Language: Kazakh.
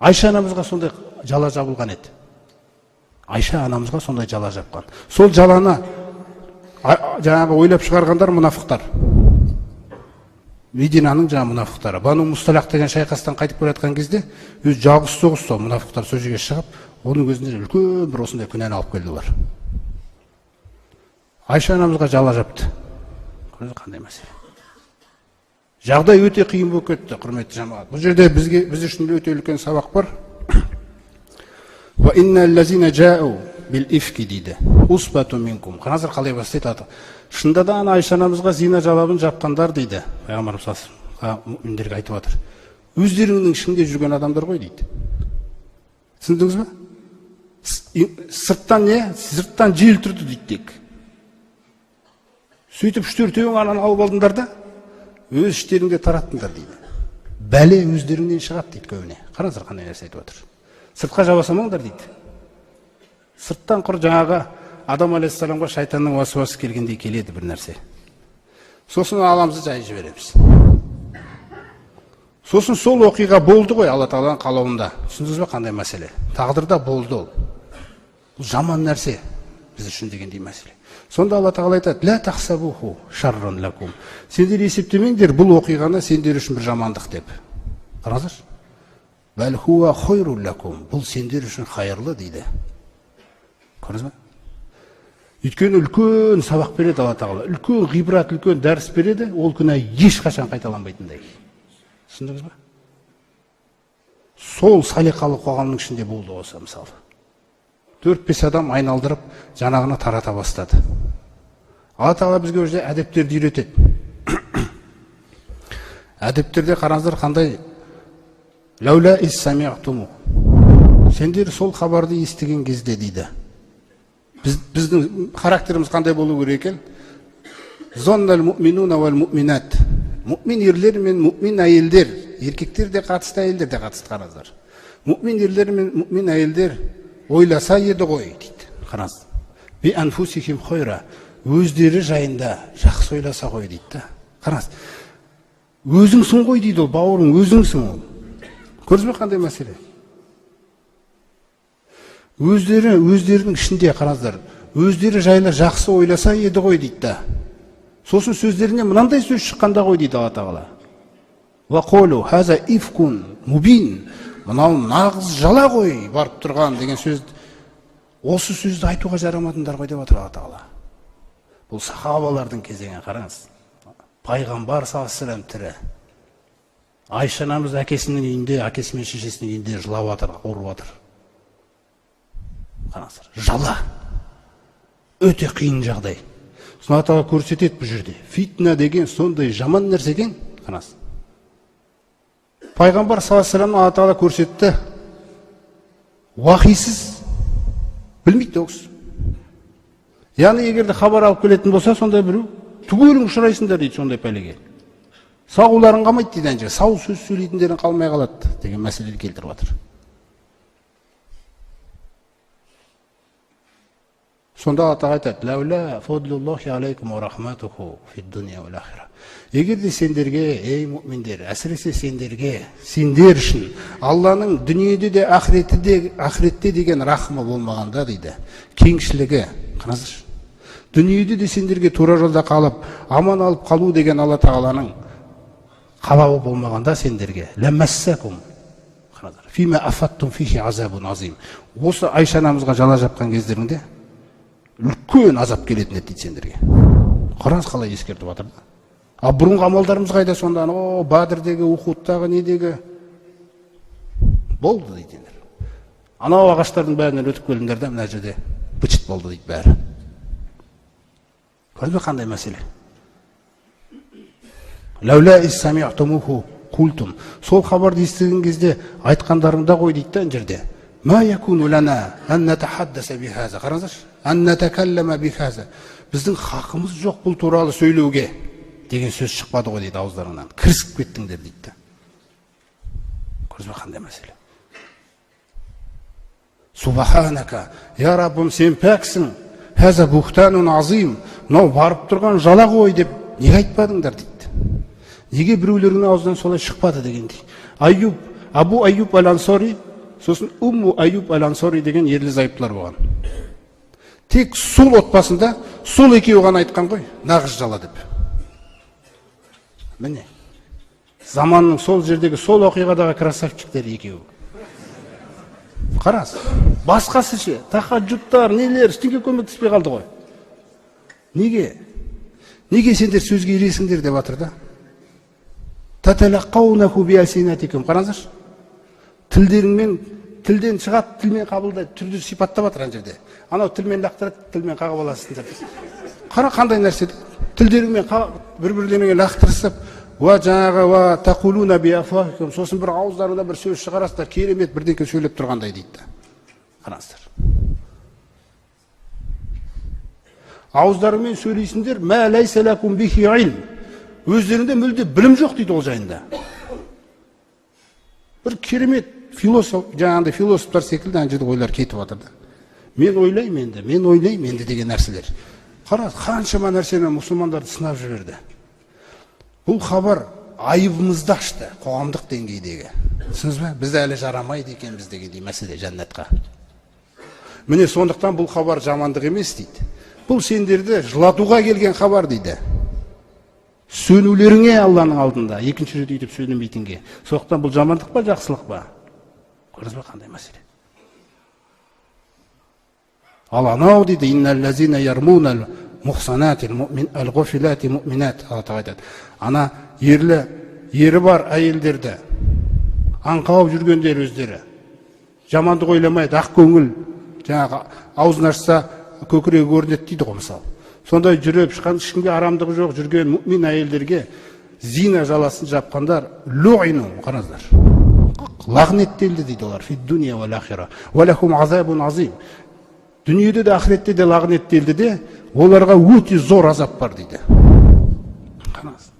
Айша анамызға сондай жала жабылған еді. Айша анамызға сондай жала жапқан. Сол жаланы жаңағы ойлап шығарғандар мұнафықтар. Мединаның жаңа мұнафықтары. Бану Мусталақ деген шайқастан қайтып келе жатқан кезде, өз жабыс соғыс сол мұнафықтар сол жерге шығып, оның өзінде үлкен бір осындай күнәні алып келді олар. Айша анамызға жала жапты. Қандай мәселе. Жағдай өте қиын болып кетті, құрметті жамағат. Бұл жерде біз үшін өте үлкен сабақ бар. Ва инналлазина жау бил ифки дейді. Усбату минкум. Қазір қалай бастайды? Шында да Айша анамызға зина жалабын жапқандар дейді. Пайғамбарымыз мүминдерге айтып жатыр. Өздеріңнің ішінде жүрген адамдар ғой дейді. Түсіндіңіз бе? Сырттан не? Сырттан жел тұрды дейді тек. Сөйтіп 3-4 ананы алып алдыңдар да, өз іштеріңде тараттыңдар дейді. Бәле өздеріңнен шығады дейді көбіне. Қараңыздар қандай нәрсе айтып отыр. Сыртқа жабасамаңдар дейді. Сырттан құр жаңағы Адам алейхиссаламға шайтанның уасуасы келгендей келеді бір нәрсе. Сосын аламызды жайып жібереміз. Сосын сол оқиға болды ғой Алла Тағаланың қалауында. Түсіндіңіз бе қандай мәселе? Тағдырда болды ол. Бұл жаман нәрсе біз үшін дегендей мәселе. Сонда Алла Тағала айтады: "Ла тахсабуху шарран лакум." Сендер есептемеңдер бұл оқиғаны сендер үшін бір жамандық деп. Қараңыздар. "Бәл хуа хойрул лакум." Бұл сендер үшін хайырлы дейді. Көрдіңіз бе? Өйткені үлкен сабақ береді Алла Тағала. Үлкен ғибрат, үлкен дәріс береді, ол күнә ешқашан қайталанбайтындай. Түсіндіңіз бе? Сол салиқалы қоғамның ішінде болды осы мысалы. 4-5 адам айналдырып жанағына тарата бастады. Алла Тағала бізге өзі әдептерді үйретеді. Әдептерде қараңыздар қандай? Лаула иссами'туму. Сендер сол хабарды естіген кезде дейді. Біздің характеріміз қандай болу керек екен? Зоннал муъминуна вал муъминат. Муъмин ерлер мен муъмин әйелдер, еркектер де қатысты, әйелдер де қатысты, қараңыздар. Муъмин ерлер мен муъмин әйелдер ойласа еді ғой дейді. Қараңыз. Би анфусихим хойра. Өздері жайында жақсы ойласа ғой дейді. Қараңыз. Өзіңсің ғой дейді ол, бауырың өзіңсің ол. Көрдіңіз бе қандай мәселе? Өздерінің ішінде қараңыздар. Өздері жайлы жақсы ойласа еді ғой дейді. Сосын сөздеріне мынандай сөз шыққанда ғой дейді Алла Тағала. Ва қолу хаза ифкун мубин. Мынау нағыз жала ғой барып тұрған деген сөз. Осы сөзді айтуға жарамадыңдар ғой деп отыр Алла Тағала. Бұл сахабалардың кезеңі қараңыз. Пайғамбар саллаллаху алейхи ва саллям тірі. Айша анамыз әкесінің үйінде, әкесі мен шешесінің үйінде жылап жатыр, ауырып жатыр. Қараңыздар, жала. Өте қиын жағдай. Алла Тағала көрсетеді бұл жерде. Фитна деген сондай жаман нәрсе екен. Қараңыз. Пайғамбар саллаллаху алейхи ва саллям Алла Тағала көрсетті. Уахисіз білмейді оқыс. Яғни егерде хабар алып келетін болса, сондай біреу түгелің ұшырайсыңдар дейді сондай пәлеге. Сауларын қалмайды дейді әнже. Сау сөз сөйлейтіндерін қалмай қалады деген мәселені келтіріп жатыр. Сонда Алла Тағала айтады: "Лаула фадлуллахи алейкум ва рахматуху фид дуния вал ахира." Егер де сендерге, ей муъминдер, әсіресе сендер үшін Алланың дүниеде де ахиретте деген рахмы болмағанда дейді, кеңшілігі, қараңыздаршы. Дүниеде де сендерге тура жолда қалып, аман алып қалу деген Алла Тағаланың қалауы болмағанда сендерге ләмәссәкум. Қараңыздар. Фима афаттум фихи азабун азим. Осы Айша анамызға жала жапқан кездерінде үлкен азап келетін еді дейді сендерге. Қараңыз қалай ескертіп жатыр да. А бұрынғы амалдарымыз қайда сонда? Бадырдегі, Ухудтағы, недегі? Болды дейді. Анау ағаштардың бәрінен өтіп келдіңдер де, мына жерде бычыт болды дейді бәрі. Көрдіңіз бе қандай мәселе? Лаула иссами'тумуху култум. Сол хабарды естіген кезде айтқандарыңда ғой дейді да жерде. Ма якуну лана ан натахаддаса бихаза. Қараңыздаршы. Ан натакаллама бихаза. Біздің хақымыз жоқ бұл туралы сөйлеуге деген сөз шықпады ғой дейді ауыздарыңнан. Кірісіп кеттіңдер дейді. Көрдіңіз бе қандай мәселе? Субханака, я Раббым, сен пәксің. Хаза бухтанун азим. Мынау барып тұрған жала ғой деп неге айтпадыңдар дейді. Неге біреулердің аузынан солай шықпады дегендей. Абу Айюб аль-Ансари сосын Умму Аюб Ал-Ансори деген ерлі зайыптылар болған. Тек сол отбасында сол екеуі ғана айтқан ғой, нағыз жала деп. Міне, заманның сол жердегі сол оқиғадағы красавчиктер екеуі. Қарас, басқасы ше, тахаджудтар, нелер, ештеңе көмектеспей қалды ғой. Неге? Неге сендер сөзге үйресіңдер деп жатыр да? Таталаққаунаху биалсинатикум. Қараңыздаршы. Тілдеріңмен, тілден шығады, тілмен қабылдайды, түрді сипаттап жатыр ана жерде. Анау тілмен лақтырады, тілмен қағып аласыңдар. Қара қандай нәрсе? Тілдеріңмен бір-бірлеріңе лақтырысып, ва жаңағы ва тақулуна биафахикум, сосын бір ауыздарында бір сөз шығарасыздар, керемет бірдеңке сөйлеп тұрғандай дейді. Қараңыздар. Ауыздарымен сөйлейсіңдер, мә ләйсә ләкум бихи илм. Өздерінде мүлде білім жоқ дейді ол жайында. Бір керемет философ, жаңағындай философтар секілді ана жерде ойлар кетіп жатыр да. Мен ойлаймын енді деген нәрселер. Қара, қаншама нәрсені мұсылмандарды сынап жіберді. Бұл хабар айыбымызды ашты, қоғамдық деңгейдегі. Түсінесіз бе? Біз әлі жарамайды екенбіз дегендей мәселе жәннатқа. Міне сондықтан бұл хабар жамандық емес дейді. Бұл сендерді жылатуға келген хабар дейді. Сөнулеріңе Алланың алдында, екінші рет үйтіп сөйлемейтінге. Сондықтан бұл жамандық па, жақсылық па? Көрдіңіз бе қандай мәселе? Ал анау дейді, инналлазина ярмунал мухсанатил ал-ғафилати муъминат. Ана ері бар әйелдерді аңқауып жүргендер өздері. Жамандық ойламайды, ақ көңіл, жаңағы аузын ашса көкірегі көрінеді дейді ғой мысалы. Сондай жүріп шыққан, ешкімге арамдығы жоқ жүрген мүмин әйелдерге зина жаласын жапқандар луину, қараңыздар, лағнеттелді дейді олар. Фид дуния вал ахира ва лахум азабун азим. Дүниеде де ақыретте де лағнеттелді де, оларға өте зор азап бар дейді. Қараңыз.